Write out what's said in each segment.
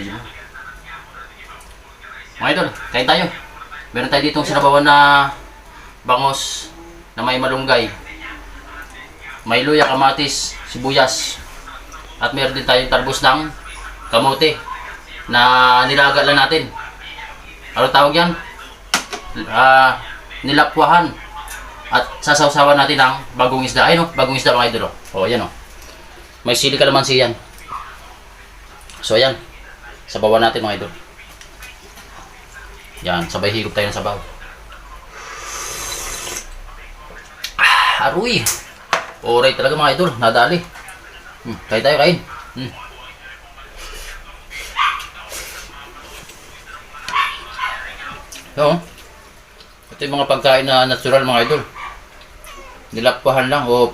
video. Mga idol, kain tayo. Meron tayo ditong sinabawan na bangos na may malunggay. May luya, kamatis, sibuyas. At meron din tayong tarbos ng kamote na nilaga lang natin. Ano tawag yan? Nilapwahan. At sasawsawan natin ng bagong isda. Ayun o, bagong isda mga idol. O, yan o. May sili kalamansi yan. So, ayan. Sabawan natin mga idol. Yan, sabay higop tayo ng sabaw. Aruy! Oray talaga mga idol, nadali. Kain tayo, kain. So, ito yung mga pagkain na natural mga idol. Nilapwahan lang o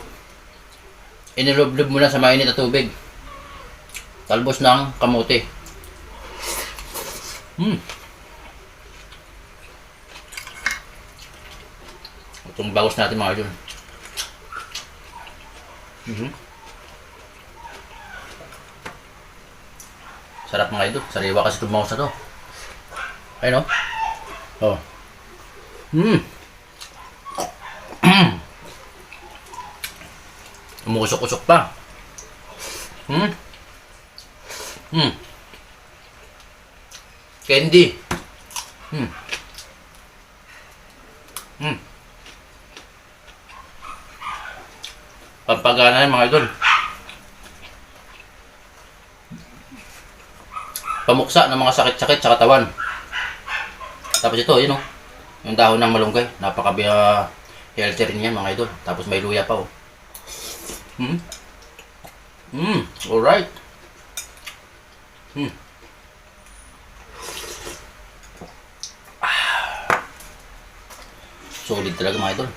inilublob mo lang sa mainit na tubig. Talbos ng kamote. Itong bagos natin mga idol. Sarap mga idol. Sariwa kasi itong bangus na to. Ayun o. Oh. Umusok-usok pa. Candy. Pampagana yan mga idol. Pamuksa ng mga sakit-sakit sa katawan. Tapos ito, yun o. Yung dahon ng malunggay. Napaka-healthy rin yan mga idol. Tapos may luya pa o. Alright. Solid talaga mga idol.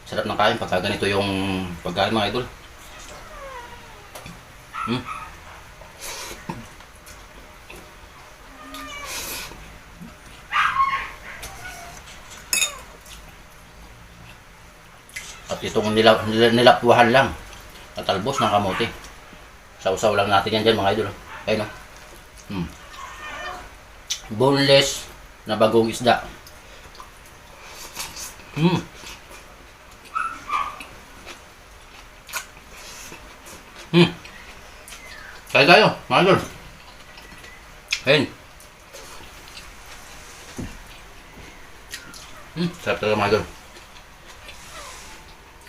Sarap ng kain pagka ganito yung pagkain mga idol. At itong nilapwahan lang at talbos ng kamote. Sausaw lang natin yan dyan mga idol. Ayun o. Boneless na bagong isda. Kaya tayo mga idol. Ayun. Sarap talaga mga idol.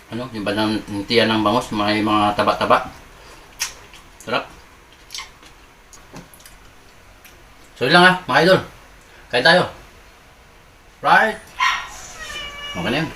Ano, yung banang tiyan ng bangus, may mga taba-taba. Sarap. So yun lang ha, mga idol. Kain tayo. Right? Okay na yun.